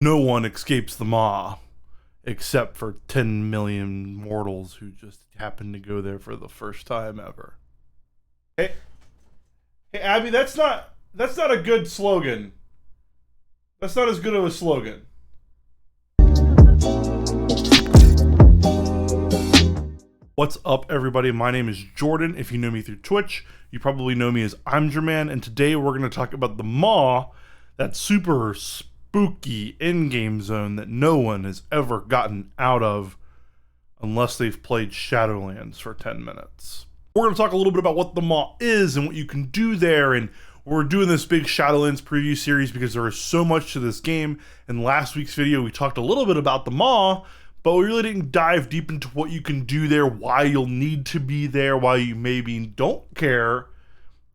No one escapes the Maw except for 10 million mortals who just happen to go there for the first time ever. Hey, Abby, that's not a good slogan. That's not as good of a slogan. What's up, everybody? My name is Jordan. If you know me through Twitch, you probably know me as I'mJerman, and today we're going to talk about the Maw, that super spooky in-game zone that no one has ever gotten out of unless they've played Shadowlands for 10 minutes. We're going to talk a little bit about what the Maw is and what you can do there, and we're doing this big Shadowlands preview series because there is so much to this game. In last week's video, we talked a little bit about the Maw, but we really didn't dive deep into what you can do there, why you'll need to be there, why you maybe don't care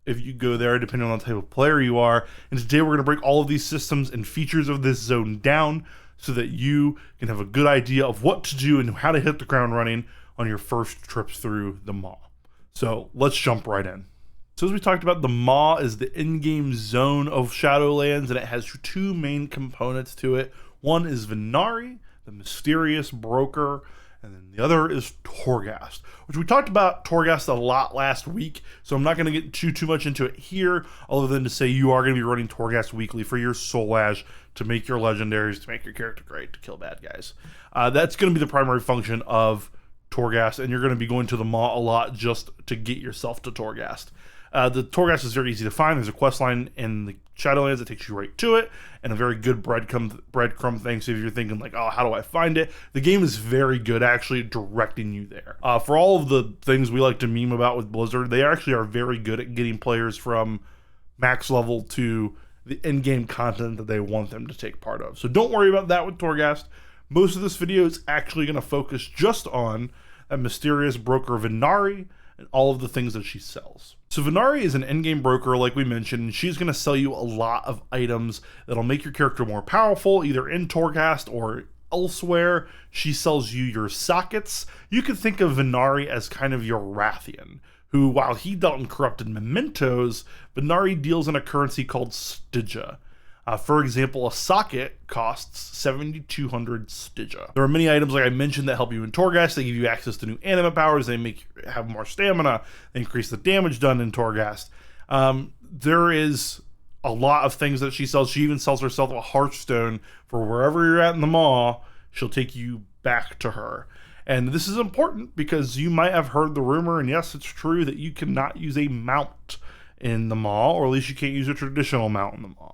if you go there, depending on the type of player you are. And today we're going to break all of these systems and features of this zone down so that you can have a good idea of what to do and how to hit the ground running on your first trips through the Maw. So let's jump right in. So as we talked about, the Maw is the in-game zone of Shadowlands, and it has two main components to it. One is Venari, the mysterious broker, and then the other is Torghast, which we talked about Torghast a lot last week, so I'm not going to get too much into it here, other than to say you are going to be running Torghast weekly for your Soul Ash, to make your legendaries, to make your character great, to kill bad guys. That's going to be the primary function of Torghast, and you're going to be going to the Maw a lot just to get yourself to Torghast. The Torghast is very easy to find. There's a quest line in the Shadowlands that takes you right to it, and a very good breadcrumb thing. So if you're thinking like, oh, how do I find it? The game is very good actually directing you there. For all of the things we like to meme about with Blizzard, they actually are very good at getting players from max level to the in-game content that they want them to take part of. So don't worry about that with Torghast. Most of this video is actually going to focus just on that mysterious broker Venari and all of the things that she sells. So Venari is an in-game broker, like we mentioned, and she's going to sell you a lot of items that'll make your character more powerful, either in Torghast or elsewhere. She sells you your sockets. You could think of Venari as kind of your Rathian, who, while he dealt in corrupted mementos, Venari deals in a currency called Stygia. For example, a socket costs 7,200 Stygia. There are many items, like I mentioned, that help you in Torghast. They give you access to new anima powers. They make you have more stamina. They increase the damage done in Torghast. There is a lot of things that she sells. She even sells herself a Hearthstone for wherever you're at in the Maw. She'll take you back to her. And this is important because you might have heard the rumor, and yes, it's true, that you cannot use a mount in the Maw, or at least you can't use a traditional mount in the Maw.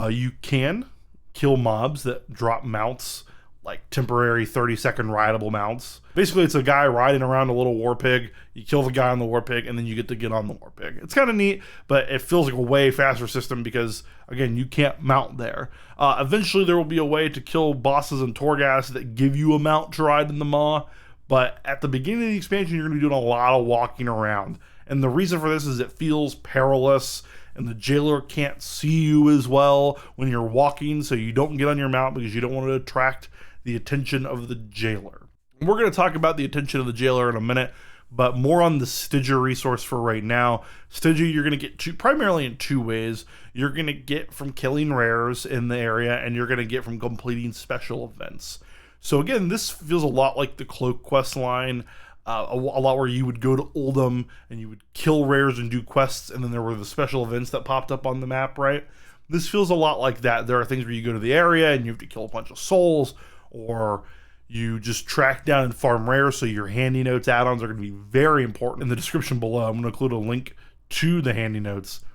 You can kill mobs that drop mounts, like temporary 30-second rideable mounts. Basically, it's a guy riding around a little war pig. You kill the guy on the war pig, and then you get to get on the war pig. It's kind of neat, but it feels like a way faster system because, again, you can't mount there. Eventually, there will be a way to kill bosses in Torghast that give you a mount to ride in the Maw, but at the beginning of the expansion, you're going to be doing a lot of walking around. And the reason for this is it feels perilous, and the Jailer can't see you as well when you're walking, so you don't get on your mount because you don't want to attract the attention of the Jailer. And we're going to talk about the attention of the Jailer in a minute, but more on the Stygia resource for right now. Stygia you're going to get primarily in two ways. You're going to get from killing rares in the area, and you're going to get from completing special events. So again, this feels a lot like the Cloak quest line, a lot where you would go to Oldham and you would kill rares and do quests, and then there were the special events that popped up on the map, right? This feels a lot like that. There are things where you go to the area and you have to kill a bunch of souls, or you just track down and farm rares, so your handy notes add-ons are going to be very important. In the description below, I'm going to include a link to the handy notes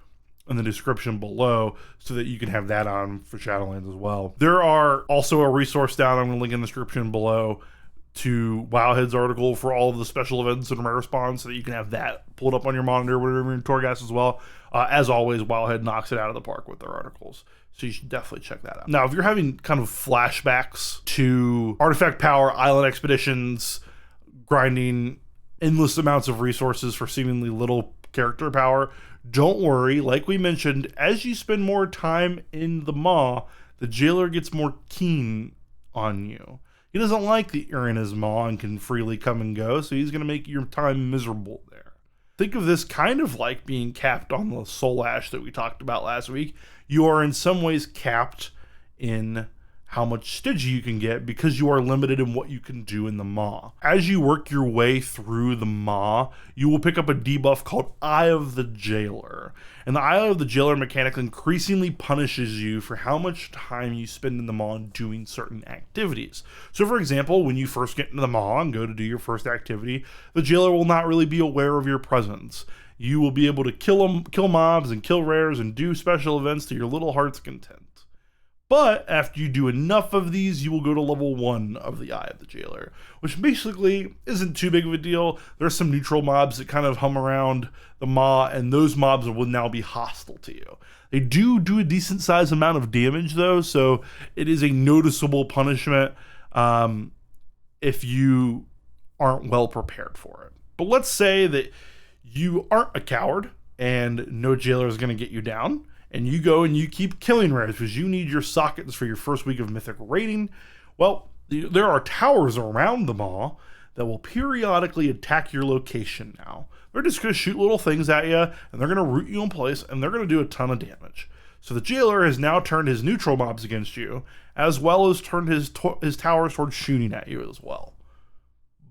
in the description below so that you can have that on for Shadowlands as well. There are also a resource down, I'm going to link in the description below, to Wowhead's article for all of the special events and rare spawns, so that you can have that pulled up on your monitor whenever you're in Torghast as well. As always, Wowhead knocks it out of the park with their articles, so you should definitely check that out. Now, if you're having kind of flashbacks to Artifact Power, Island Expeditions, grinding endless amounts of resources for seemingly little character power, don't worry. Like we mentioned, as you spend more time in the Maw, the Jailer gets more keen on you. He doesn't like that you're in his Maw and can freely come and go, so he's going to make your time miserable there. Think of this kind of like being capped on the Soul Ash that we talked about last week. You are in some ways capped in how much Stygia you can get because you are limited in what you can do in the Maw. As you work your way through the Maw, you will pick up a debuff called Eye of the Jailer. And the Eye of the Jailer mechanic increasingly punishes you for how much time you spend in the Maw doing certain activities. So for example, when you first get into the Maw and go to do your first activity, the Jailer will not really be aware of your presence. You will be able to kill mobs and kill rares and do special events to your little heart's content. But after you do enough of these, you will go to level 1 of the Eye of the Jailer, which basically isn't too big of a deal. There's some neutral mobs that kind of hum around the Maw, and those mobs will now be hostile to you. They do a decent sized amount of damage though, so it is a noticeable punishment if you aren't well prepared for it. But let's say that you aren't a coward and no Jailer is going to get you down, and you go and you keep killing rares because you need your sockets for your first week of mythic rating. Well, there are towers around the Maw that will periodically attack your location now. They're just going to shoot little things at you, and they're going to root you in place, and they're going to do a ton of damage. So the Jailer has now turned his neutral mobs against you, as well as turned his towers towards shooting at you as well.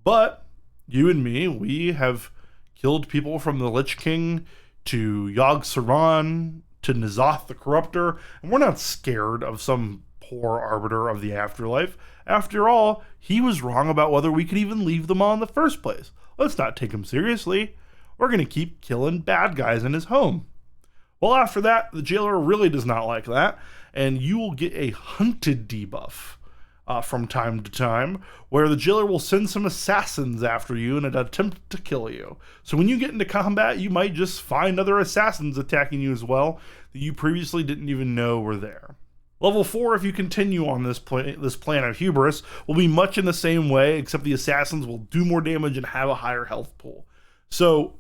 But you and me, we have killed people from the Lich King to Yogg-Saron to N'Zoth the Corruptor, and we're not scared of some poor arbiter of the afterlife. After all, he was wrong about whether we could even leave the Maw in the first place. Let's not take him seriously. We're going to keep killing bad guys in his home. Well, after that, the Jailer really does not like that, and you will get a hunted debuff from time to time, where the Jailer will send some assassins after you in an attempt to kill you. So when you get into combat, you might just find other assassins attacking you as well that you previously didn't even know were there. Level 4, if you continue on this plan of Hubris, will be much in the same way, except the assassins will do more damage and have a higher health pool. So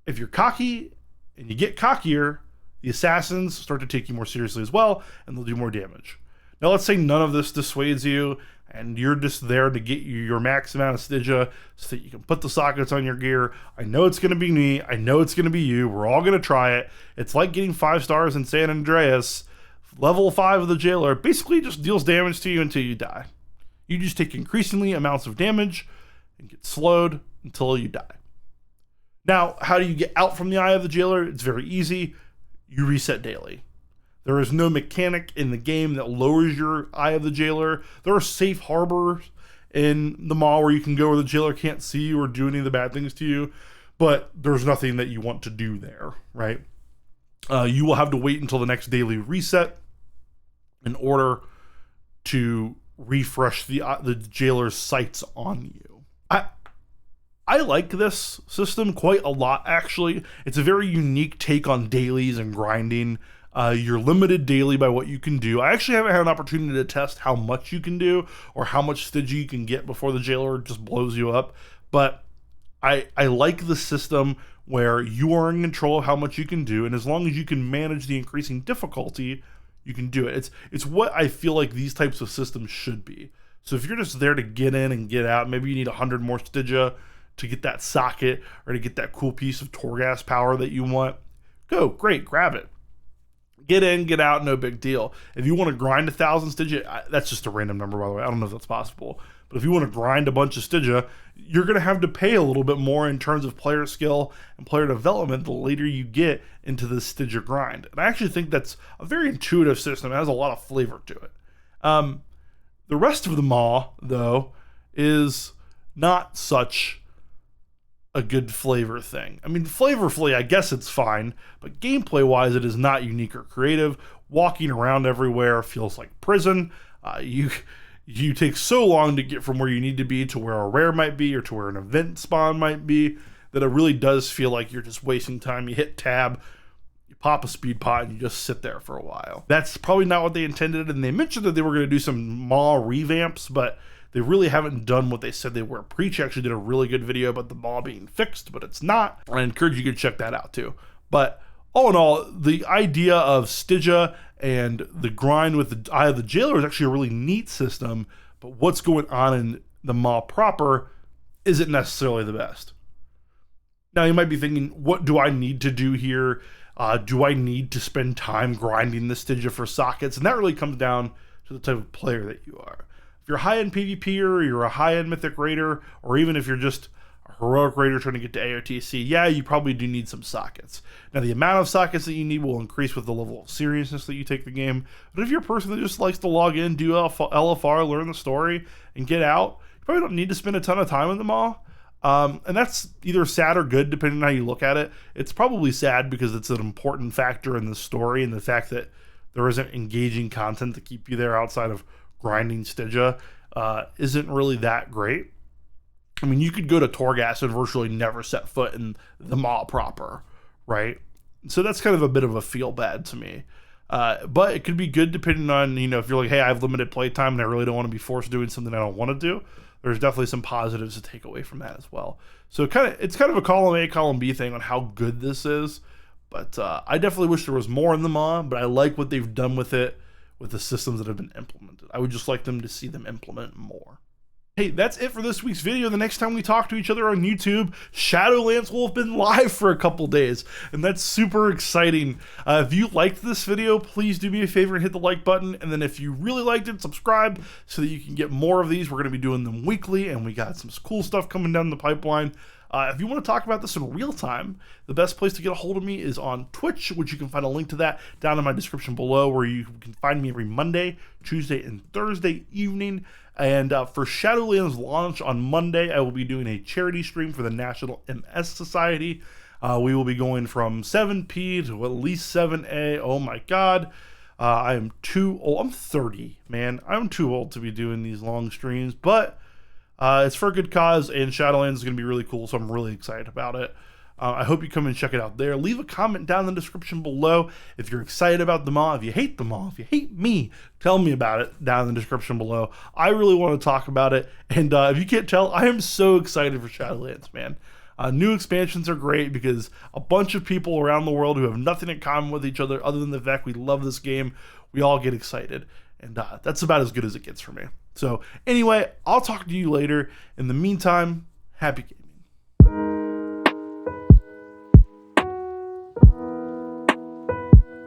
if you're cocky and you get cockier, the assassins start to take you more seriously as well, and they'll do more damage. Now let's say none of this dissuades you, and you're just there to get you your max amount of Stygia so that you can put the sockets on your gear. I know it's going to be me. I know it's going to be you. We're all going to try it. It's like getting 5 stars in San Andreas. Level 5 of the Jailer basically just deals damage to you until you die. You just take increasingly amounts of damage and get slowed until you die. Now, how do you get out from the Eye of the Jailer? It's very easy. You reset daily. There is no mechanic in the game that lowers your Eye of the Jailer. There are safe harbors in the Maw where you can go where the Jailer can't see you or do any of the bad things to you, but there's nothing that you want to do there, right? You will have to wait until the next daily reset in order to refresh the Jailer's sights on you. I like this system quite a lot, actually. It's a very unique take on dailies and grinding. You're limited daily by what you can do. I actually haven't had an opportunity to test how much you can do or how much Stygia you can get before the Jailer just blows you up. But I like the system where you are in control of how much you can do, and as long as you can manage the increasing difficulty, you can do it. It's what I feel like these types of systems should be. So if you're just there to get in and get out, maybe you need 100 more Stygia to get that socket or to get that cool piece of Torghast power that you want, go, great, grab it. Get in, get out, no big deal. If you want to grind 1,000 Stygia, that's just a random number, by the way. I don't know if that's possible. But if you want to grind a bunch of Stygia, you're going to have to pay a little bit more in terms of player skill and player development the later you get into the Stygia grind. And I actually think that's a very intuitive system. It has a lot of flavor to it. The rest of the Maw, though, is not such a good flavor thing. I mean, flavorfully, I guess it's fine, but gameplay-wise, it is not unique or creative. Walking around everywhere feels like prison. You take so long to get from where you need to be to where a rare might be or to where an event spawn might be that it really does feel like you're just wasting time. You hit tab, you pop a speed pot, and you just sit there for a while. That's probably not what they intended, and they mentioned that they were going to do some Maw revamps, but they really haven't done what they said they were. Preach actually did a really good video about the Maw being fixed, but it's not. I encourage you to check that out too. But all in all, the idea of Stygia and the grind with the Eye of the Jailer is actually a really neat system, but what's going on in the Maw proper isn't necessarily the best. Now you might be thinking, what do I need to do here? Do I need to spend time grinding the Stygia for sockets? And that really comes down to the type of player that you are. If you're a high-end PvPer, or you're a high-end Mythic Raider, or even if you're just a Heroic Raider trying to get to AOTC, yeah, you probably do need some sockets. Now, the amount of sockets that you need will increase with the level of seriousness that you take the game, but if you're a person that just likes to log in, do LFR, learn the story, and get out, you probably don't need to spend a ton of time in the Maw. And that's either sad or good, depending on how you look at it. It's probably sad because it's an important factor in the story, and the fact that there isn't engaging content to keep you there outside of grinding Stygia isn't really that great. I mean, you could go to Torghast and virtually never set foot in the Maw proper, right? So that's kind of a bit of a feel bad to me. But it could be good depending on, if you're like, hey, I have limited playtime and I really don't want to be forced doing something I don't want to do. There's definitely some positives to take away from that as well. So it's kind of a column A, column B thing on how good this is. But I definitely wish there was more in the Maw, but I like what they've done with it, with the systems that have been implemented. I would just like them to see them implement more. Hey, that's it for this week's video. The next time we talk to each other on YouTube, Shadowlands will have been live for a couple days, and that's super exciting. If you liked this video, please do me a favor and hit the like button, and then if you really liked it, subscribe so that you can get more of these. We're going to be doing them weekly, and we got some cool stuff coming down the pipeline. If you want to talk about this in real time, the best place to get a hold of me is on Twitch, which you can find a link to that down in my description below, where you can find me every Monday, Tuesday, and Thursday evening. And for Shadowlands launch on Monday, I will be doing a charity stream for the National MS Society. We will be going from 7P to at least 7A. Oh my God. I am too old. I'm 30, man. I'm too old to be doing these long streams, but it's for a good cause, and Shadowlands is going to be really cool, so I'm really excited about it. I hope you come and check it out there. Leave a comment down in the description below if you're excited about the Maw. If you hate the Maw, if you hate me, tell me about it down in the description below. I really want to talk about it, and if you can't tell, I am so excited for Shadowlands, man. New expansions are great because a bunch of people around the world who have nothing in common with each other other than the fact we love this game, we all get excited, and that's about as good as it gets for me. So anyway, I'll talk to you later. In the meantime, happy gaming.